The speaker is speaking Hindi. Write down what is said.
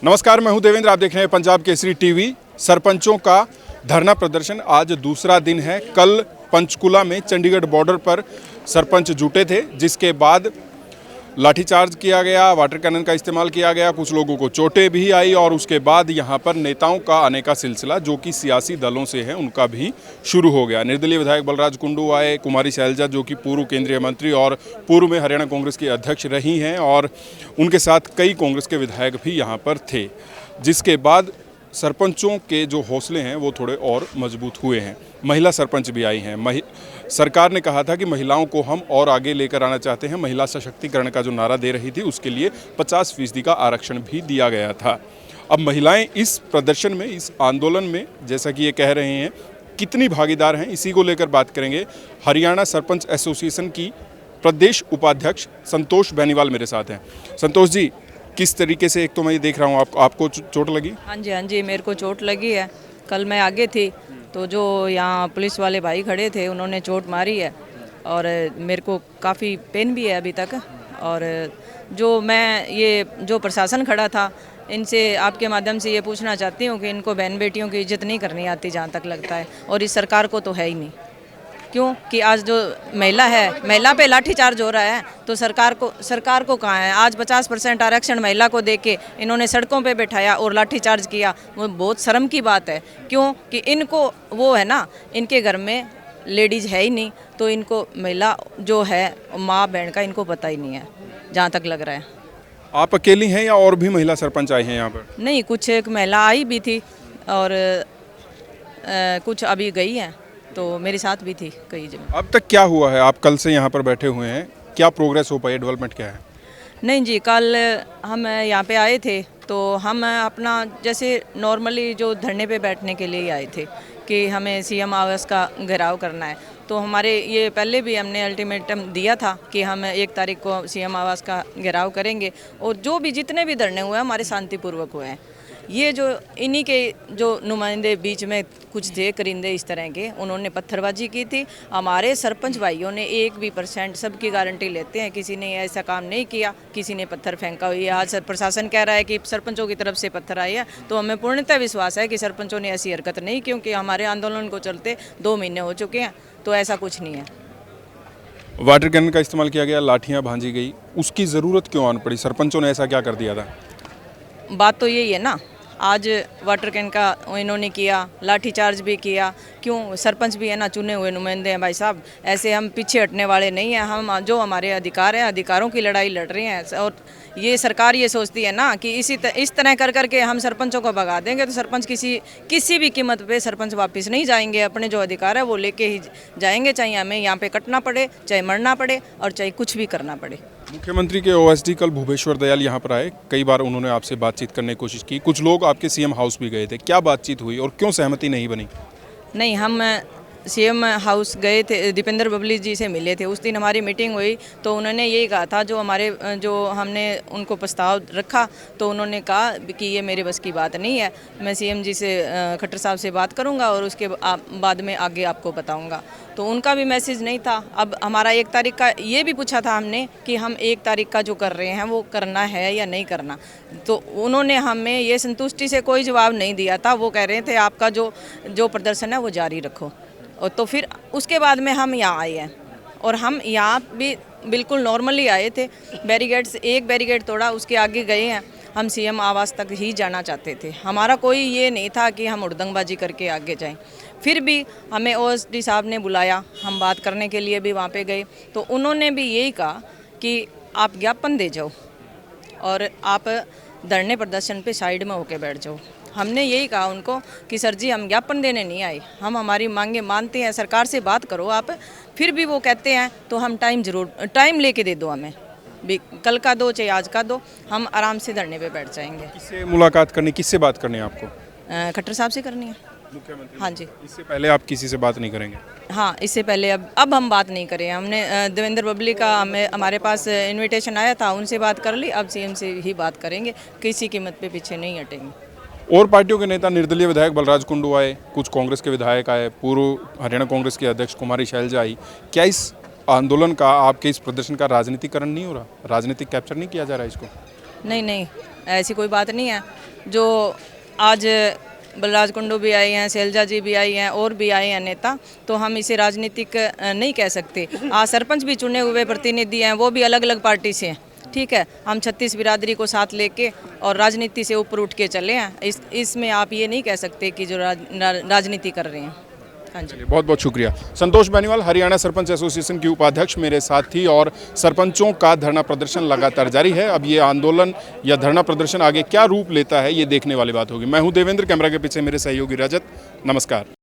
नमस्कार, मैं हूं देवेंद्र। आप देख रहे हैं पंजाब केसरी टीवी। सरपंचों का धरना प्रदर्शन आज दूसरा दिन है। कल पंचकुला में चंडीगढ़ बॉर्डर पर सरपंच जुटे थे, जिसके बाद लाठीचार्ज किया गया, वाटर कैनन का इस्तेमाल किया गया, कुछ लोगों को चोटें भी आई और उसके बाद यहां पर नेताओं का आने का सिलसिला, जो कि सियासी दलों से है, उनका भी शुरू हो गया। निर्दलीय विधायक बलराज कुंडू आए, कुमारी शैलजा जो कि पूर्व केंद्रीय मंत्री और पूर्व में हरियाणा कांग्रेस की अध्यक्ष रही हैं, और उनके साथ कई कांग्रेस के विधायक भी यहाँ पर थे, जिसके बाद सरपंचों के जो हौसले हैं वो थोड़े और मजबूत हुए हैं। महिला सरपंच भी आई हैं। सरकार ने कहा था कि महिलाओं को हम और आगे लेकर आना चाहते हैं। महिला सशक्तिकरण का जो नारा दे रही थी, उसके लिए 50% का आरक्षण भी दिया गया था। अब महिलाएं इस प्रदर्शन में, इस आंदोलन में, जैसा कि ये कह रहे हैं, कितनी भागीदार हैं, इसी को लेकर बात करेंगे। हरियाणा सरपंच एसोसिएशन की प्रदेश उपाध्यक्ष संतोष बेनीवाल मेरे साथ हैं। संतोष जी, किस तरीके से, एक तो मैं ये देख रहा हूँ आपको चोट लगी? हाँ जी, मेरे को चोट लगी है। कल मैं आगे थी तो जो यहाँ पुलिस वाले भाई खड़े थे, उन्होंने चोट मारी है और मेरे को काफ़ी पेन भी है अभी तक। और जो प्रशासन खड़ा था, इनसे आपके माध्यम से ये पूछना चाहती हूँ कि इनको बहन बेटियों की इज्जत नहीं करनी आती, जहाँ तक लगता है, और इस सरकार को तो है ही नहीं। क्यों कि आज जो महिला है, महिला पे लाठीचार्ज हो रहा है, तो सरकार को कहाँ है? आज 50% आरक्षण महिला को देके इन्होंने सड़कों पे बैठाया और लाठीचार्ज किया। वो बहुत शर्म की बात है। क्यों कि इनको वो है ना, इनके घर में लेडीज़ है ही नहीं, तो इनको महिला जो है माँ बहन का इनको पता ही नहीं है, जहाँ तक लग रहा है। आप अकेली हैं या और भी महिला सरपंच आए हैं यहाँ पर? नहीं, कुछ एक महिला आई भी थी और कुछ अभी गई हैं, तो मेरे साथ भी थी कई जगह। अब तक क्या हुआ है? आप कल से यहाँ पर बैठे हुए हैं, क्या प्रोग्रेस हो पाई, डेवलपमेंट क्या है? नहीं जी, कल हम यहाँ पे आए थे तो हम अपना जैसे नॉर्मली जो धरने पे बैठने के लिए आए थे कि हमें सीएम आवास का घेराव करना है। तो हमारे ये पहले भी हमने अल्टीमेटम दिया था कि हम 1 तारीख को सीएम आवास का घेराव करेंगे, और जो भी जितने भी धरने हुए हमारे शांतिपूर्वक हुए हैं। ये जो इन्हीं के जो नुमाइंदे बीच में कुछ थे करिंदे इस तरह के, उन्होंने पत्थरबाजी की थी। हमारे सरपंच भाइयों ने 1% सबकी गारंटी लेते हैं, किसी ने ऐसा काम नहीं किया, किसी ने पत्थर फेंका हुई है। आज प्रशासन कह रहा है कि सरपंचों की तरफ से पत्थर आई है, तो हमें पूर्णतः विश्वास है कि सरपंचों ने ऐसी हरकत नहीं, क्योंकि हमारे आंदोलन को चलते 2 महीने हो चुके हैं, तो ऐसा कुछ नहीं है। वाटर कैनन का इस्तेमाल किया गया, लाठियाँ भांजी गई, उसकी ज़रूरत क्यों आन पड़ी? सरपंचों ने ऐसा क्या कर दिया था? बात तो यही है ना, आज वाटर कैन का इन्होंने किया, लाठीचार्ज भी किया। क्यों? सरपंच भी है ना, चुने हुए नुमाइंदे हैं भाई साहब। ऐसे हम पीछे हटने वाले नहीं हैं। हम जो हमारे अधिकार हैं, अधिकारों की लड़ाई लड़ रहे हैं। और ये सरकार ये सोचती है ना कि इस तरह कर करके हम सरपंचों को भगा देंगे, तो सरपंच किसी भी कीमत पे सरपंच वापस नहीं जाएंगे। अपने जो अधिकार है वो लेके ही जाएंगे, चाहे हमें यहाँ पे कटना पड़े, चाहे मरना पड़े, और चाहे कुछ भी करना पड़े। मुख्यमंत्री के ओएसडी कल भूपेश्वर दयाल यहाँ पर आए, कई बार उन्होंने आपसे बातचीत करने की कोशिश की, कुछ लोग आपके सीएम हाउस भी गए थे, क्या बातचीत हुई और क्यों सहमति नहीं बनी? नहीं, हम सीएम हाउस गए थे, दीपेंद्र बबली जी से मिले थे। उस दिन हमारी मीटिंग हुई तो उन्होंने यही कहा था, जो हमने उनको प्रस्ताव रखा, तो उन्होंने कहा कि ये मेरे बस की बात नहीं है, मैं सीएम जी से, खट्टर साहब से बात करूंगा और उसके बाद में आगे आपको बताऊंगा। तो उनका भी मैसेज नहीं था। अब हमारा 1 तारीख का ये भी पूछा था हमने कि हम 1 तारीख का जो कर रहे हैं वो करना है या नहीं करना, तो उन्होंने हमें ये संतुष्टि से कोई जवाब नहीं दिया था। वो कह रहे थे आपका जो प्रदर्शन है वो जारी रखो। और तो फिर उसके बाद में हम यहाँ आए हैं, और हम यहाँ भी बिल्कुल नॉर्मली आए थे। एक बैरिकेड तोड़ा, उसके आगे गए हैं। हम सीएम आवास तक ही जाना चाहते थे। हमारा कोई ये नहीं था कि हम उड़दंगबाजी करके आगे जाएं। फिर भी हमें ओएसडी साहब ने बुलाया, हम बात करने के लिए भी वहाँ पे गए, तो उन्होंने भी यही कहा कि आप ज्ञापन दे जाओ और आप धरने प्रदर्शन पे साइड में होके बैठ जाओ। हमने यही कहा उनको कि सर जी, हम ज्ञापन देने नहीं आए, हम हमारी मांगे मानते हैं, सरकार से बात करो आप। फिर भी वो कहते हैं तो हम टाइम लेके दे दो, हमें भी कल का दो चाहे आज का दो, हम आराम से धरने पे बैठ जाएंगे। किससे मुलाकात करनी, किससे बात करनी है आपको? खट्टर साहब से करनी है, मुख्यमंत्री। हाँ जी। इससे पहले आप किसी से बात नहीं करेंगे? हाँ, इससे पहले अब हम बात नहीं करें। हमने देवेंद्र बबली का हमारे पास इनविटेशन आया था, उनसे बात कर ली। अब सीएम से ही बात करेंगे, किसी कीमत पे पीछे नहीं हटेंगे। और पार्टियों के नेता, निर्दलीय विधायक बलराज कुंडू आए, कुछ कांग्रेस के विधायक आए, पूर्व हरियाणा कांग्रेस की अध्यक्ष कुमारी शैलजा आई। क्या इस आंदोलन का, आपके इस प्रदर्शन का राजनीतिकरण नहीं हो रहा? राजनीतिक कैप्चर नहीं किया जा रहा इसको? नहीं नहीं, ऐसी कोई बात नहीं है। जो आज बलराज कुंडू भी आए हैं, शैलजा जी भी आई हैं और भी आए हैं नेता, तो हम इसे राजनीतिक नहीं कह सकते। आज सरपंच भी चुने हुए प्रतिनिधि हैं, वो भी अलग अलग पार्टी से हैं। ठीक है, हम 36 बिरादरी को साथ लेके और राजनीति से ऊपर उठ के चले हैं। इसमें आप ये नहीं कह सकते कि जो राजनीति कर रहे हैं। हाँ जी, बहुत बहुत शुक्रिया। संतोष बेनीवाल, हरियाणा सरपंच एसोसिएशन की उपाध्यक्ष, मेरे साथ थी। और सरपंचों का धरना प्रदर्शन लगातार जारी है। अब ये आंदोलन या धरना प्रदर्शन आगे क्या रूप लेता है, ये देखने वाली बात होगी। मैं हूं देवेंद्र, कैमरा के पीछे मेरे सहयोगी रजत। नमस्कार।